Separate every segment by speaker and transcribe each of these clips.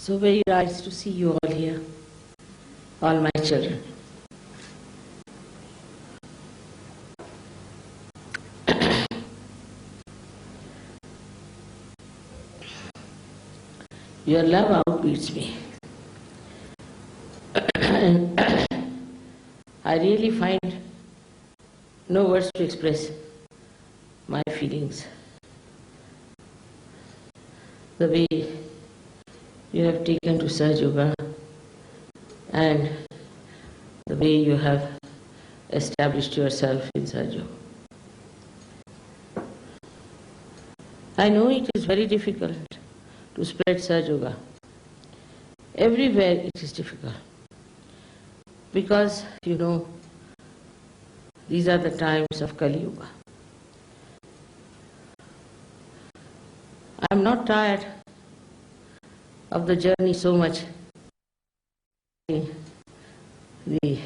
Speaker 1: So very nice to see you all here, all my children. Your love outbeats me. And I really find no words to express my feelings. The way you have taken to Sahaja Yoga and the way you have established yourself in Sahaja Yoga. I know it is very difficult to spread Sahaja Yoga. Everywhere it is difficult. Because, you know, these are the times of Kali Yuga. I am not tired of the journey so much. The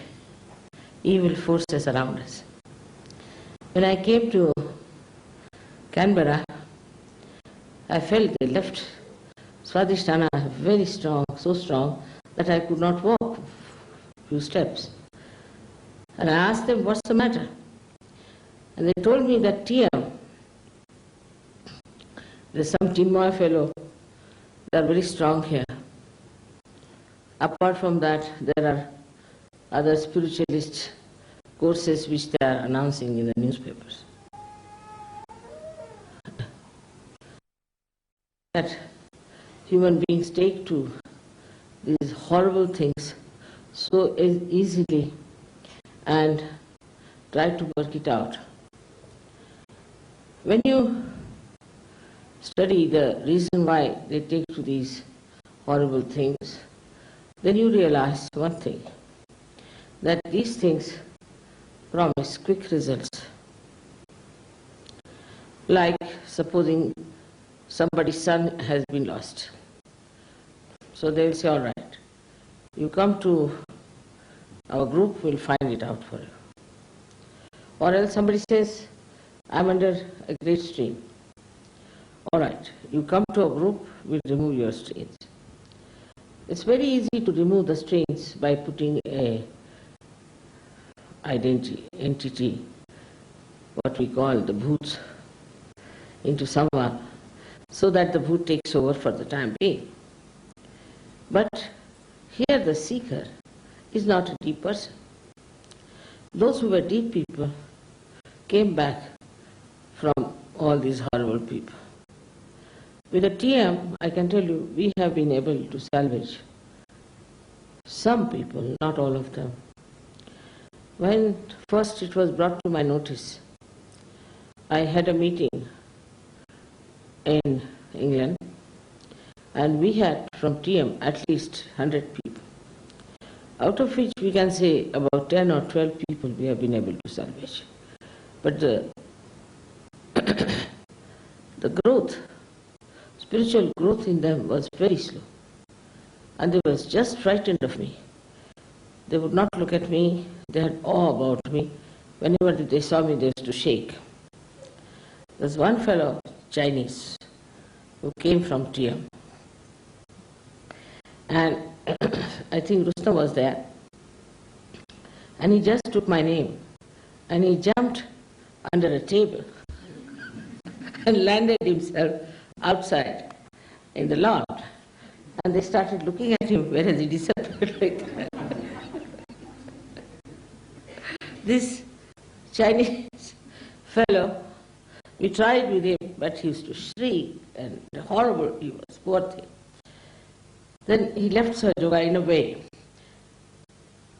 Speaker 1: evil forces around us. When I came to Canberra, I felt they left Swadhisthana very strong, so strong that I could not walk a few steps. And I asked them, what's the matter? And they told me that TM, there's some Chinmaya fellow, they are very strong here. Apart from that, there are other spiritualist courses which they are announcing in the newspapers. That human beings take to these horrible things so easily and try to work it out. When you study the reason why they take to these horrible things, then you realize one thing, that these things promise quick results. Like supposing somebody's son has been lost. So they will say, all right, you come to our group, we'll find it out for you. Or else somebody says, I'm under a great strain. All right, you come to a group, we'll remove your strains. It's very easy to remove the strains by putting a entity, what we call the bhoots, into someone, so that the bhoot takes over for the time being. But here the seeker is not a deep person. Those who were deep people came back from all these horrible people. With the TM, I can tell you, we have been able to salvage some people, not all of them. When first it was brought to my notice, I had a meeting in England, and we had from TM at least 100 people, out of which we can say about 10 or 12 people we have been able to salvage. But the growth, spiritual growth in them was very slow. And they were just frightened of me. They would not look at me, they had awe about me. Whenever they saw me, they used to shake. There's one fellow, Chinese, who came from TM. And I think Rustam was there. And he just took my name and he jumped under a table and landed himself outside in the lawn. And they started looking at him, whereas he disappeared like that. This Chinese fellow, we tried with him, but he used to shriek and horrible he was, poor thing. Then he left Sahaja Yoga in a way.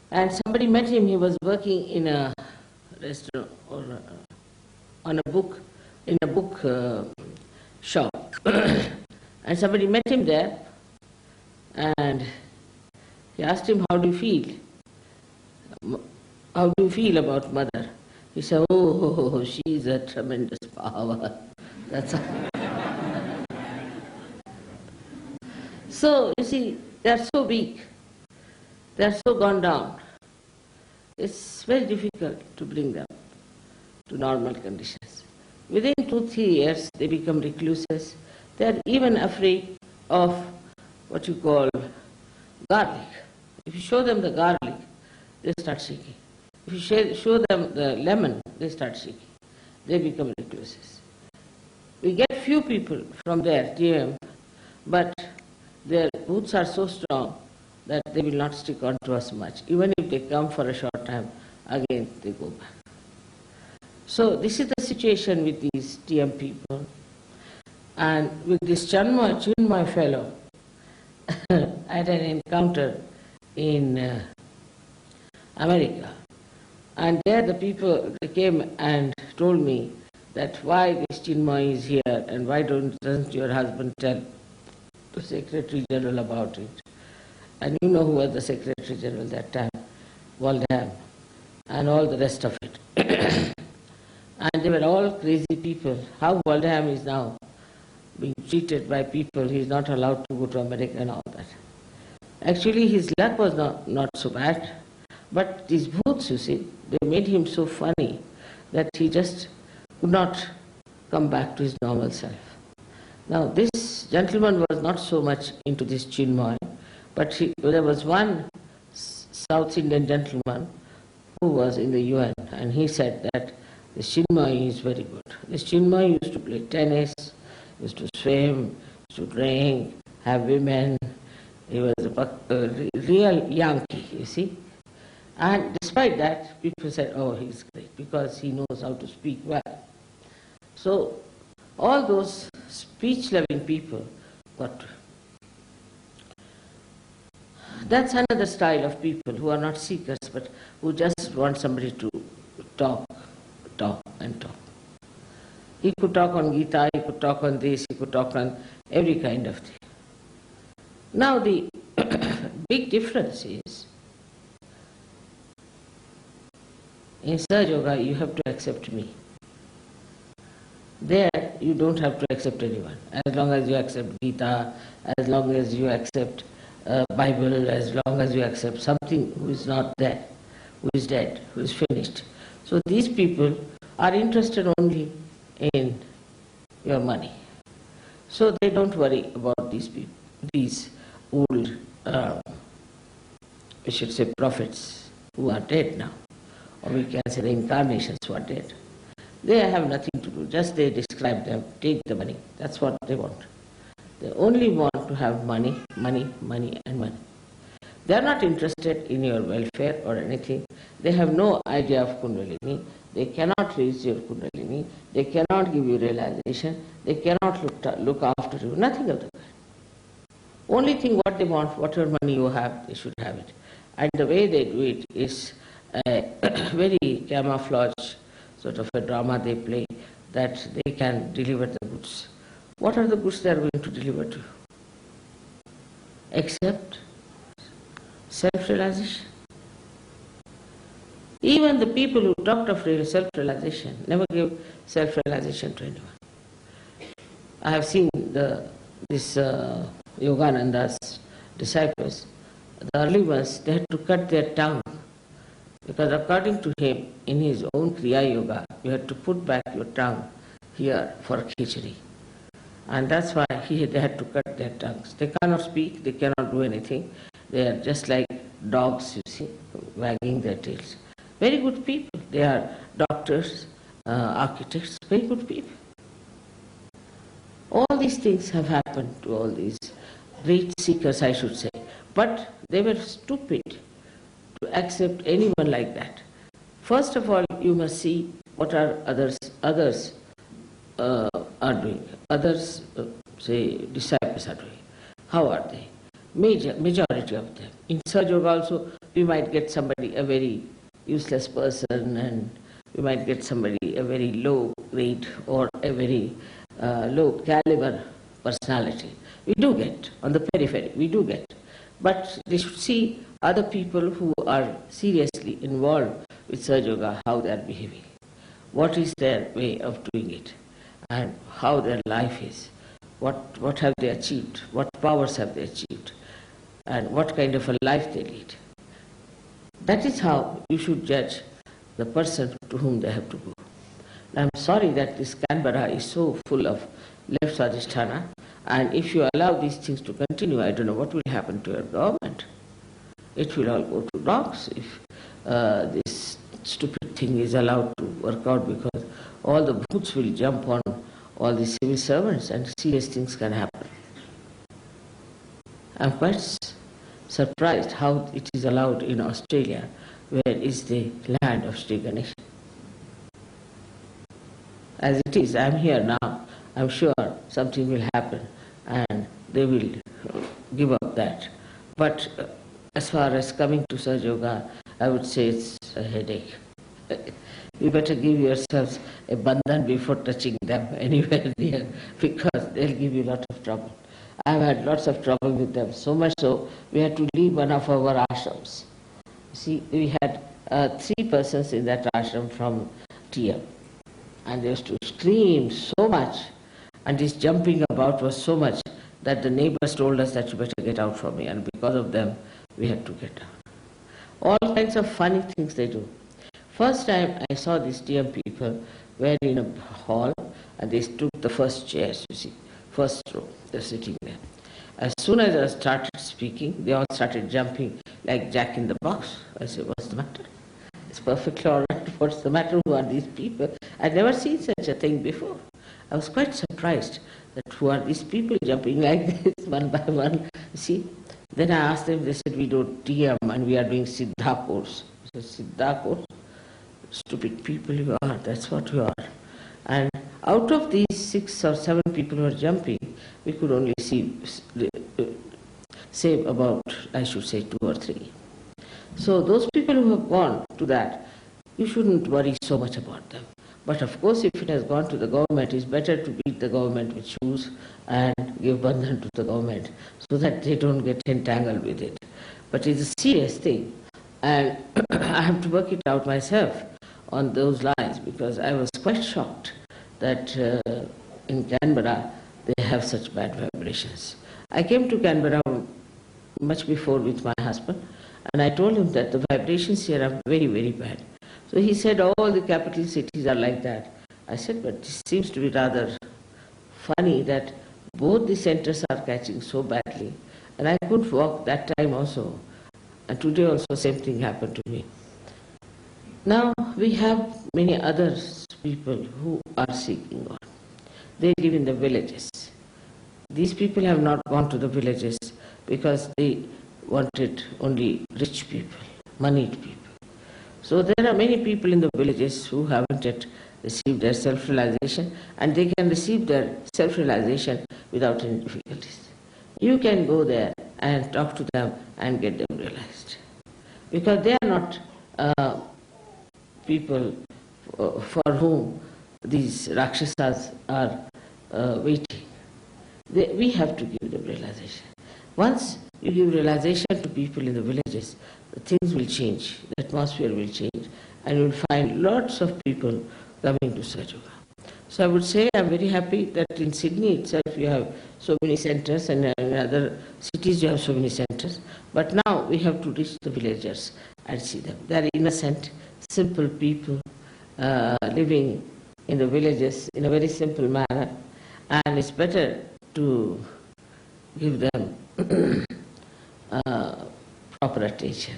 Speaker 1: And somebody met him, he was working in a restaurant or in a book shop. And somebody met him there and he asked him, how do you feel? How do you feel about mother? He said, oh, she's a tremendous power. That's all. So, you see, they are so weak. They are so gone down. It's very difficult to bring them to normal conditions. Within 2-3 years, they become recluses. They are even afraid of what you call garlic. If you show them the garlic, they start seeking. If you show them the lemon, they start seeking. They become recluses. We get few people from there, TM, but their roots are so strong that they will not stick on to us much. Even if they come for a short time, again they go back. So this is the situation with these TM people. And with this Chinmay fellow, I had an encounter in America. And there the people came and told me that why this Chinmay is here and why doesn't your husband tell the Secretary General about it. And you know who was the Secretary General that time, Waldheim, and all the rest of it. And they were all crazy people. How Waldheim is now being treated by people, he is not allowed to go to America and all that. Actually his luck was not so bad, but these booths, you see, they made him so funny that he just could not come back to his normal self. Now this gentleman was not so much into this Chinmay, but there was one South Indian gentleman who was in the UN, and he said that the Chinmay is very good. This Chinmay used to play tennis, used to swim, used to drink, have women. He was a real Yankee, you see. And despite that, people said, oh, he's great, because he knows how to speak well. So all those speech-loving people got to. That's another style of people who are not seekers, but who just want somebody to talk. He could talk on Gita, he could talk on this, he could talk on every kind of thing. Now the big difference is, in Sahaja Yoga you have to accept me. There you don't have to accept anyone. As long as you accept Gita, as long as you accept Bible, as long as you accept something who is not there, who is dead, who is finished. So these people are interested only in your money. So they don't worry about these people, these old, we should say prophets who are dead now, or we can say the incarnations who are dead. They have nothing to do, just they describe them, take the money, that's what they want. They only want to have money, money, money and money. They are not interested in your welfare or anything. They have no idea of Kundalini. They cannot raise your Kundalini. They cannot give you realization. They cannot look after you. Nothing of the kind. Only thing what they want, whatever money you have, they should have it. And the way they do it is a very camouflage sort of a drama they play, that they can deliver the goods. What are the goods they are going to deliver to you? Except self-realization. Even the people who talked of self-realization never gave self-realization to anyone. I have seen this Yogananda's disciples, the early ones, they had to cut their tongue, because according to him, in his own Kriya Yoga, you had to put back your tongue here for khichdi. And that's why they had to cut their tongues. They cannot speak, they cannot do anything. They are just like dogs, you see, wagging their tails. Very good people. They are doctors, architects, very good people. All these things have happened to all these great seekers, I should say. But they were stupid to accept anyone like that. First of all, you must see what are others are doing. Others, say, disciples are doing. How are they? Majority of them. In Sahaja Yoga also, we might get somebody, a very useless person, and we might get somebody, a very low grade or a very low caliber personality. We do get, on the periphery, we do get. But they should see other people who are seriously involved with Sahaja Yoga, how they are behaving. What is their way of doing it, and how their life is. What have they achieved? What powers have they achieved? And what kind of a life they lead. That is how you should judge the person to whom they have to go. I'm sorry that this Canberra is so full of left Swadhisthana. And if you allow these things to continue, I don't know what will happen to your government. It will all go to dogs if this stupid thing is allowed to work out, because all the booths will jump on all the civil servants and serious things can happen. I'm quite surprised how it is allowed in Australia, where is the land of Shri Ganesh. As it is, I'm here now, I'm sure something will happen and they will give up that. But as far as coming to Sahaja Yoga, I would say it's a headache. You better give yourselves a bandhan before touching them anywhere near, because they'll give you a lot of trouble. I've had lots of trouble with them, so much so we had to leave one of our ashrams. See, we had 3 persons in that ashram from TM, and they used to scream so much, and this jumping about was so much that the neighbors told us that you better get out from me, and because of them we had to get out. All kinds of funny things they do. First time I saw these TM people were in a hall and they took the first chairs, you see, first row, they're sitting there. As soon as I started speaking, they all started jumping like Jack in the Box. I said, what's the matter? It's perfectly all right. What's the matter? Who are these people? I'd never seen such a thing before. I was quite surprised that who are these people jumping like this one by one. See, then I asked them, they said, we do TM and we are doing Siddha course. I said, Siddha course? Stupid people you are, that's what you are. And out of these 6 or 7 people who are jumping, we could only save about, I should say, 2 or 3. So those people who have gone to that, you shouldn't worry so much about them. But of course, if it has gone to the government, it's better to beat the government with shoes and give bandhan to the government so that they don't get entangled with it. But it's a serious thing. And I have to work it out myself on those lines, because I was quite shocked that in Canberra they have such bad vibrations. I came to Canberra much before with my husband, and I told him that the vibrations here are very, very bad. So he said all the capital cities are like that. I said, but this seems to be rather funny that both the centers are catching so badly. And I couldn't walk that time also. And today also same thing happened to me. Now we have many other people who are seeking God. They live in the villages. These people have not gone to the villages because they wanted only rich people, moneyed people. So there are many people in the villages who haven't yet received their self-realization, and they can receive their self-realization without any difficulties. You can go there and talk to them and get them realized. Because they are not people for whom these Rakshasas are waiting. We have to give them realization. Once you give realization to people in the villages, the things will change, the atmosphere will change, and you will find lots of people coming to Sahaja Yoga. So I would say I'm very happy that in Sydney itself you have so many centers, and in other cities you have so many centers. But now we have to reach the villagers and see them. They are innocent, simple people living in the villages in a very simple manner, and it's better to give them proper attention,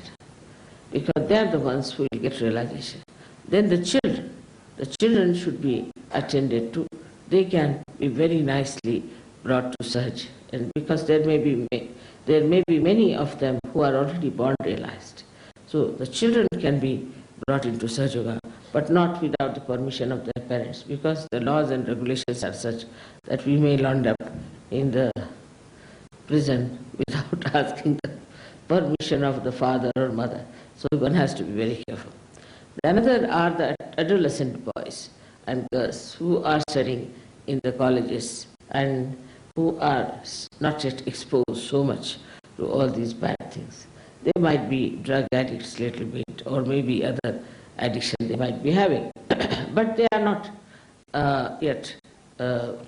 Speaker 1: because they are the ones who will get realization. Then the children should be attended to. They can be very nicely brought to Sahaj, and because there may be many of them who are already born realized. So the children can be brought into Sahaja Yoga, but not without the permission of their parents, because the laws and regulations are such that we may land up in the prison without asking the permission of the father or mother. So one has to be very careful. The another are the adolescent boys and girls who are studying in the colleges and who are not yet exposed so much to all these bad things. They might be drug addicts a little bit, or maybe other addiction they might be having, but they are not yet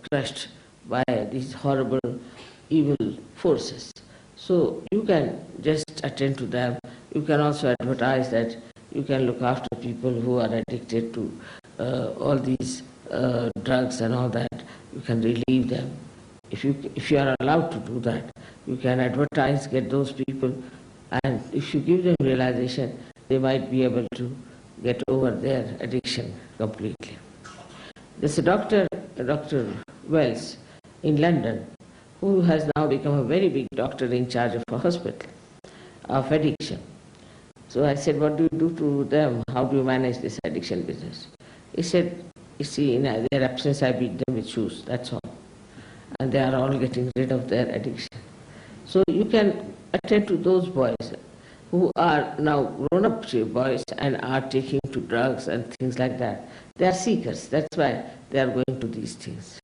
Speaker 1: crushed by these horrible evil forces. So you can just attend to them. You can also advertise that you can look after people who are addicted to all these drugs and all that. You can relieve them. If you are allowed to do that, you can advertise, get those people, and if you give them realization, they might be able to get over their addiction completely. There's a doctor, Dr. Wells, in London, who has now become a very big doctor in charge of a hospital of addiction. So I said, what do you do to them? How do you manage this addiction business? He said, you see, in their absence, I beat them with shoes, that's all. And they are all getting rid of their addiction. So you can attend to those boys who are now grown-up boys and are taking to drugs and things like that. They are seekers, that's why they are going to these things.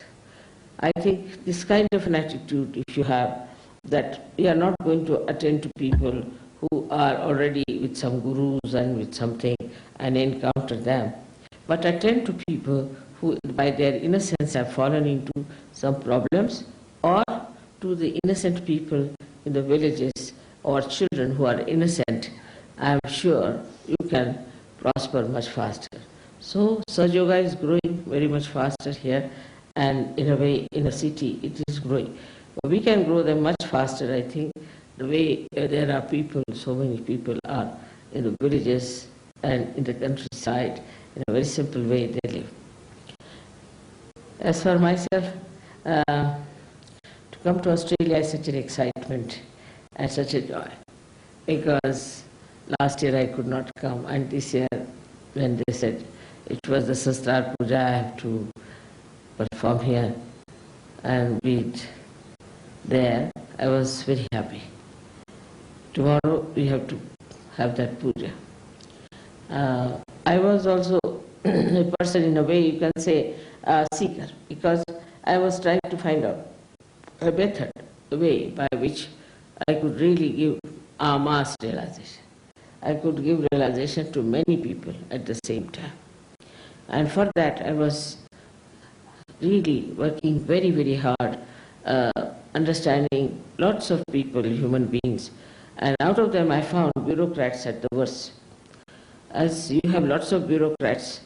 Speaker 1: I think this kind of an attitude, if you have, that you are not going to attend to people who are already with some gurus and with something and encounter them, but attend to people who by their innocence have fallen into some problems, or to the innocent people in the villages or children who are innocent. I am sure you can prosper much faster. So Sahaja Yoga is growing very much faster here, and in a way in a city it is growing. But we can grow them much faster, I think, the way there are people, so many people are in the villages and in the countryside, in a very simple way they live. As for myself, to come to Australia is such an excitement and such a joy, because last year I could not come, and this year when they said it was the Sahasrara Puja, I have to perform here and be there, I was very happy. Tomorrow we have to have that puja. I was also a person, in a way you can say, a seeker, because I was trying to find out a method, a way by which I could really give a mass realization. I could give realization to many people at the same time. And for that I was really working very, very hard, understanding lots of people, human beings, and out of them I found bureaucrats at the worst. As you have lots of bureaucrats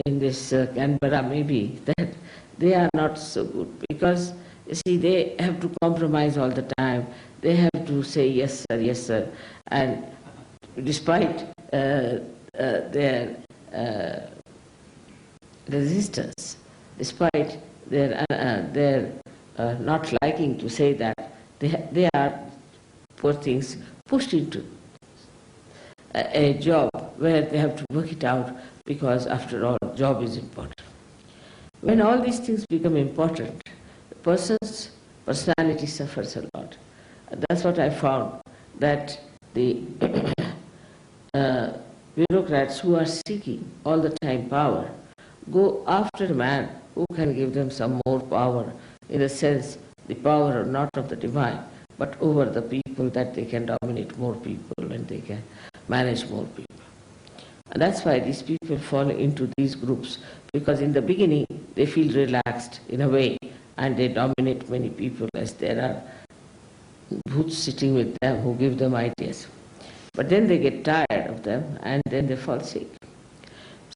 Speaker 1: in this Canberra, maybe, that they are not so good, because you see, they have to compromise all the time. They have to say yes sir, and despite their resistance, despite their not liking to say that, they are, poor things, pushed into a job where they have to work it out, because after all, job is important. When all these things become important, the person's personality suffers a lot. That's what I found, that the bureaucrats who are seeking all the time power go after a man who can give them some more power, in a sense, the power not of the divine, but over the people, that they can dominate more people and they can manage more people. And that's why these people fall into these groups, because in the beginning they feel relaxed in a way and they dominate many people, as there are bhoots sitting with them who give them ideas. But then they get tired of them and then they fall sick.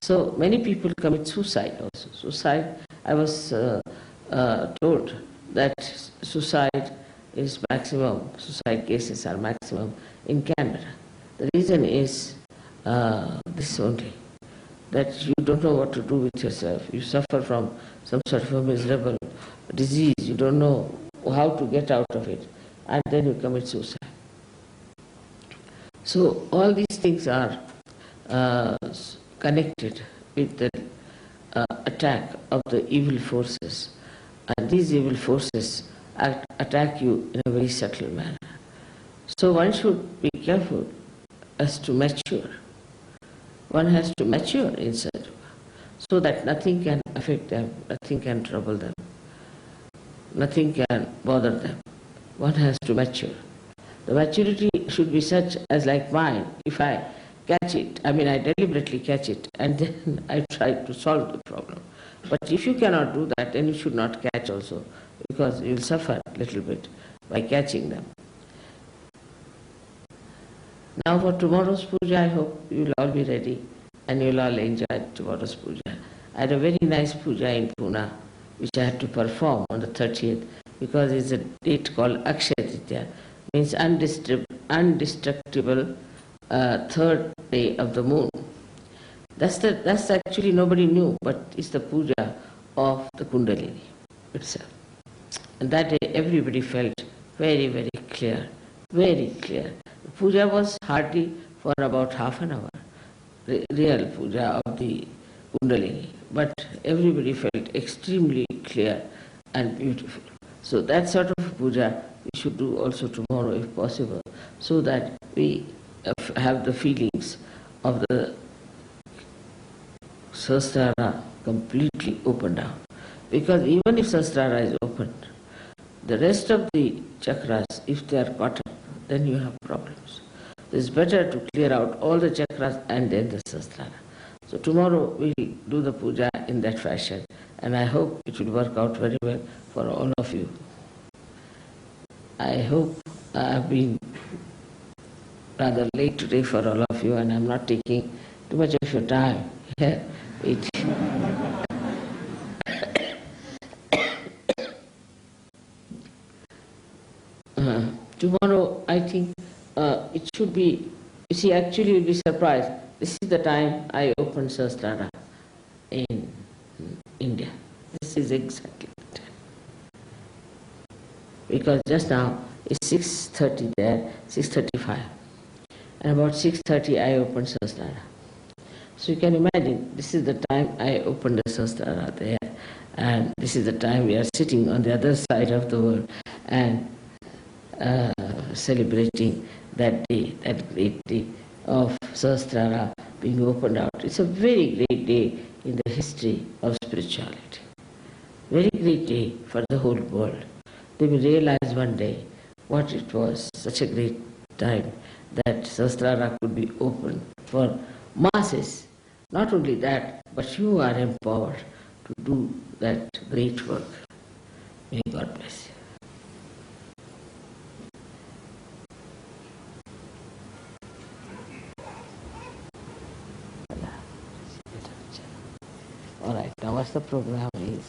Speaker 1: So many people commit suicide also. Suicide, I was told that suicide is maximum, suicide cases are maximum in Canberra. The reason is this only, that you don't know what to do with yourself. You suffer from some sort of a miserable disease, you don't know how to get out of it, and then you commit suicide. So all these things are connected with the attack of the evil forces, and these evil forces attack you in a very subtle manner. So one should be careful as to mature. One has to mature inside, so that nothing can affect them, nothing can trouble them, nothing can bother them. One has to mature. The maturity should be such as like mine. If I catch it, I deliberately catch it, and then I try to solve the problem. But if you cannot do that, then you should not catch also, because you will suffer a little bit by catching them. Now for tomorrow's puja, I hope you will all be ready and you will all enjoy tomorrow's puja. I had a very nice puja in Pune, which I had to perform on the 30th, because it's a date called Akshaya Tritiya, means undestructible third day of the moon. That's actually nobody knew, but it's the puja of the Kundalini itself. And that day everybody felt very, very clear, very clear. The puja was hardly for about half an hour, real puja of the Kundalini, but everybody felt extremely clear and beautiful. So that sort of puja we should do also tomorrow if possible, so that we have the feelings of the Sahasrara completely opened down. Because even if Sahasrara is opened, the rest of the chakras, if they are caught up, then you have problems. It's better to clear out all the chakras and then the Sahasrara. So tomorrow we'll do the puja in that fashion, and I hope it will work out very well for all of you. I hope I have been rather late today for all of you, and I'm not taking too much of your time. Tomorrow, I think it should be, you see, actually you'll be surprised. This is the time I opened Sahasrara in India. This is exactly the time. Because just now it's 6:30 there, 6:35. And about 6:30 I opened Sahasrara. So you can imagine, this is the time I opened the Sahasrara there. And this is the time we are sitting on the other side of the world and celebrating that day, that great day of Sahasrara being opened out. It's a very great day in the history of spirituality. Very great day for the whole world. They will realize one day what it was, such a great time that Sahasrara could be opened for masses. Not only that, but you are empowered to do that great work. May God bless you. All right, now what's the program is?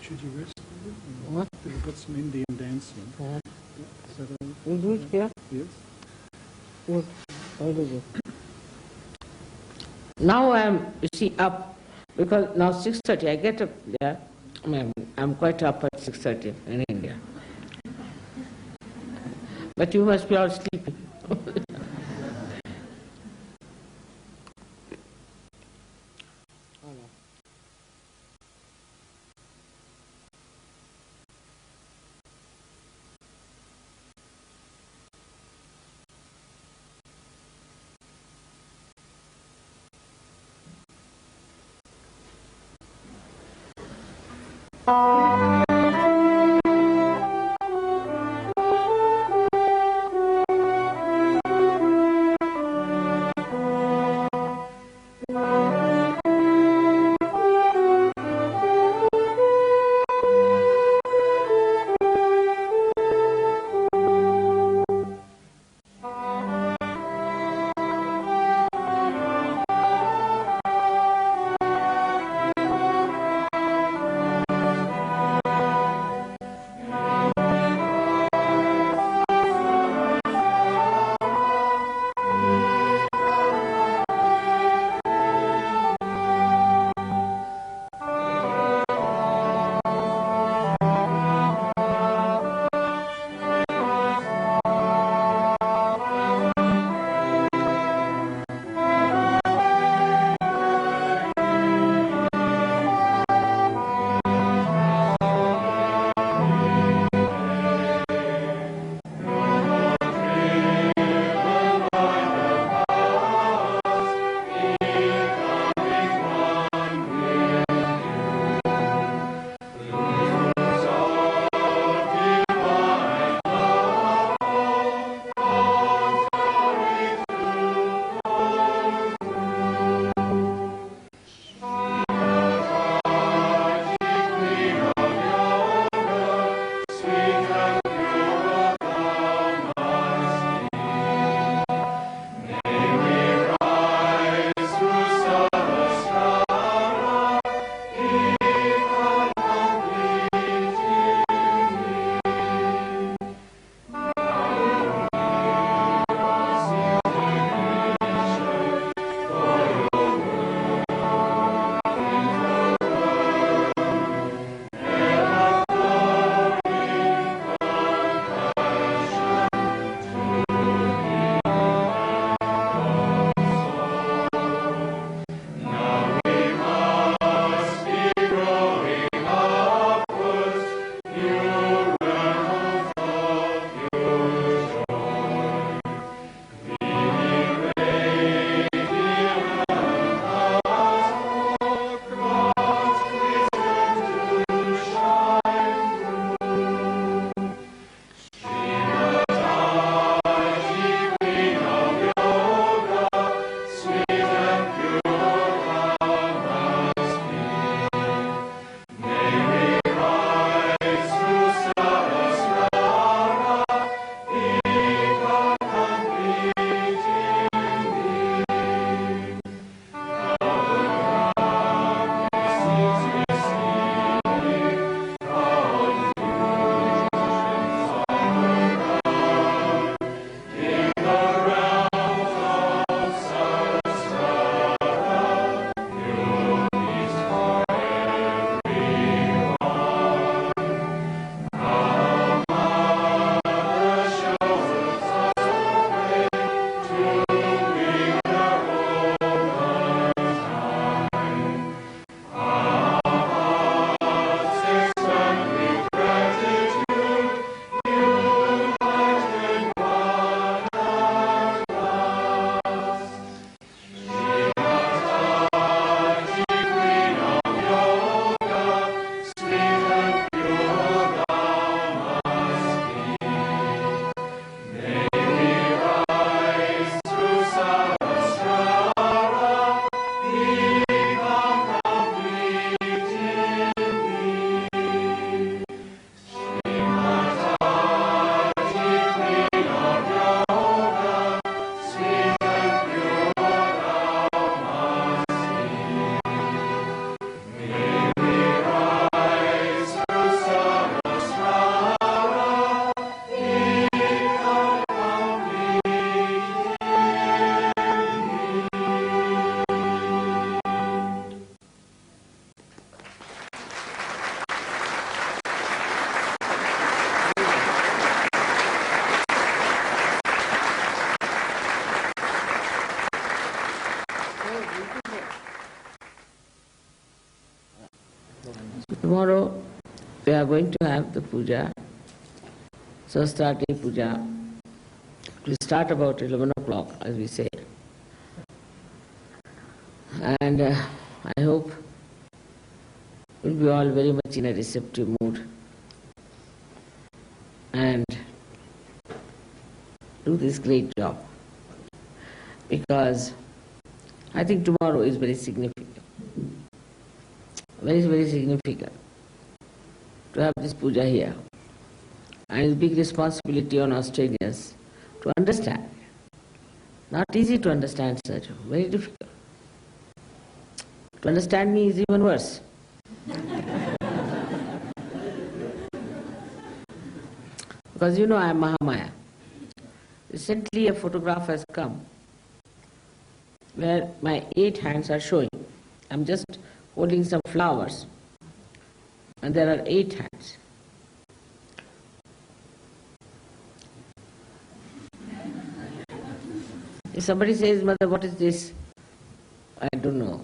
Speaker 2: Should you rest?
Speaker 1: What?
Speaker 2: We've got some Indian dancing.
Speaker 1: Yeah.
Speaker 2: Is that all?
Speaker 1: We'll do it here?
Speaker 2: Yes.
Speaker 1: Yes. Why do it? Now I'm, you see, up, because now 6:30, I get up there. I'm quite up at 6:30 in India. But you must be all sleeping. tomorrow we are going to have the puja, Sahasrara Puja. We start about 11 o'clock, as we say. And I hope we'll be all very much in a receptive mood and do this great job. Because I think tomorrow is very significant. Very, very significant to have this puja here. And it's a big responsibility on Australians to understand. Not easy to understand, sir. Very difficult. To understand me is even worse. Because you know I am Mahamaya. Recently a photograph has come where my 8 hands are showing. I'm just holding some flowers and there are 8 hands. If somebody says, Mother, what is this? I don't know.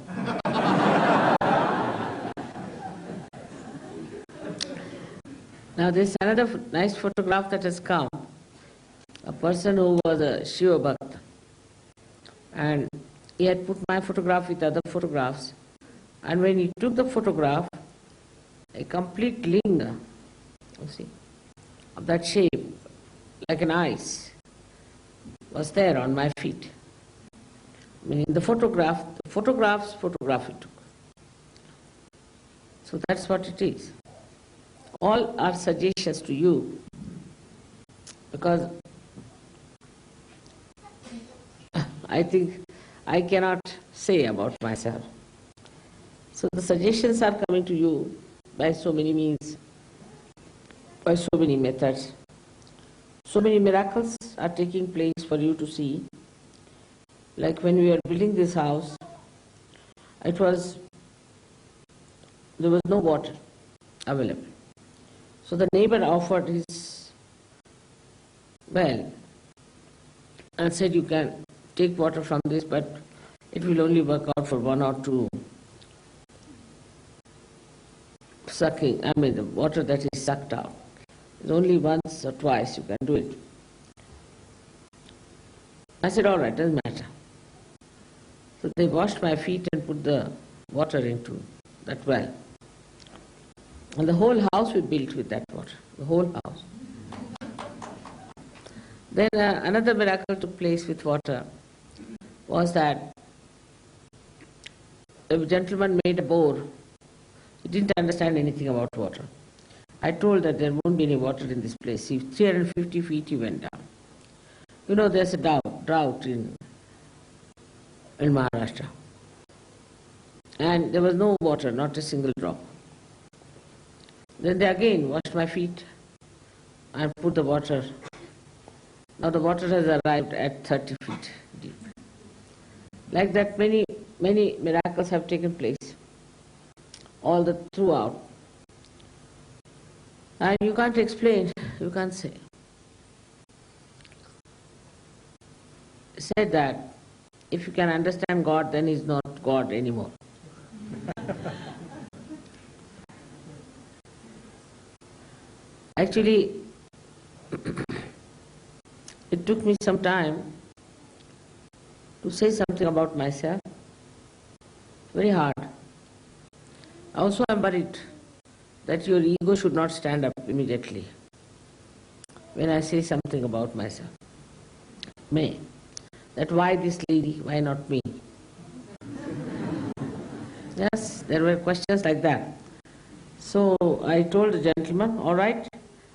Speaker 1: Now there's another nice photograph that has come. A person who was a Shiva Bhakta. And he had put my photograph with other photographs. And when he took the photograph, a complete linga, you see, of that shape, like an ice, was there on my feet. Meaning the photograph's photograph it took. So that's what it is. All are suggestions to you, because I think I cannot say about myself. So the suggestions are coming to you by so many means, by so many methods. So many miracles are taking place for you to see. Like when we were building this house, there was no water available. So the neighbor offered his well and said, you can take water from this, but it will only work out for 1 or 2 sucking, the water that is sucked out. It's only once or twice you can do it. I said, all right, doesn't matter. So they washed my feet and put the water into that well. And the whole house we built with that water, the whole house. Then another miracle took place with water was that a gentleman made a bore. He didn't understand anything about water. I told that there won't be any water in this place. 350 feet he went down. You know, there's a drought in Maharashtra. And there was no water, not a single drop. Then they again washed my feet and put the water. Now the water has arrived at 30 feet deep. Like that, many, many miracles have taken place all throughout. And you can't explain, you can't say. Said that if you can understand God, then He's not God anymore. Actually, it took me some time to say something about myself. Very hard. Also, I'm worried that your ego should not stand up immediately when I say something about myself. May. That why this lady, why not me? Yes, there were questions like that. So I told the gentleman, all right,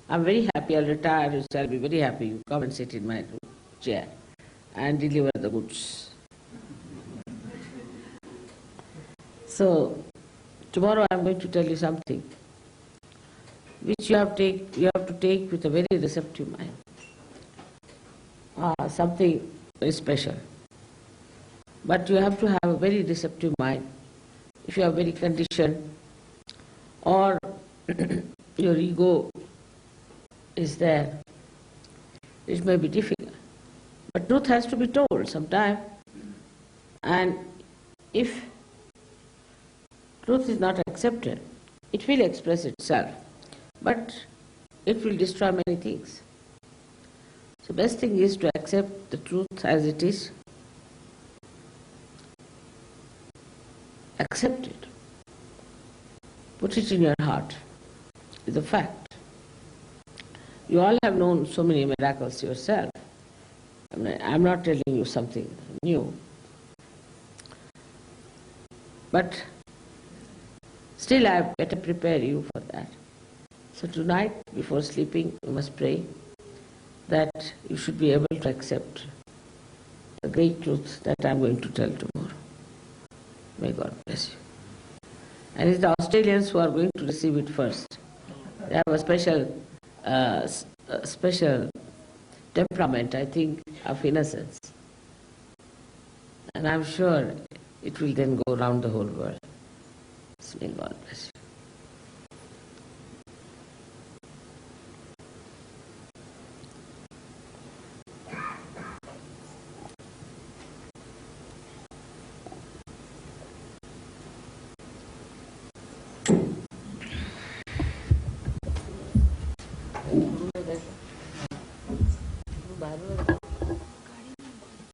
Speaker 1: I'm very happy, I'll retire, you shall be very happy, you come and sit in my chair and deliver the goods. So tomorrow I'm going to tell you something which you have to take with a very receptive mind. Something very special. But you have to have a very receptive mind. If you are very conditioned or your ego is there, it may be difficult. But truth has to be told sometime. And if truth is not accepted, it will express itself, but it will destroy many things. So best thing is to accept the truth as it is. Accept it. Put it in your heart. It's a fact. You all have known so many miracles yourself. I'm not telling you something new. But still I better prepare you for that. So tonight, before sleeping, you must pray that you should be able to accept the great truth that I'm going to tell tomorrow. May God bless you. And it's the Australians who are going to receive it first. They have a special temperament, I think, of innocence. And I'm sure it will then go around the whole world. May God bless you.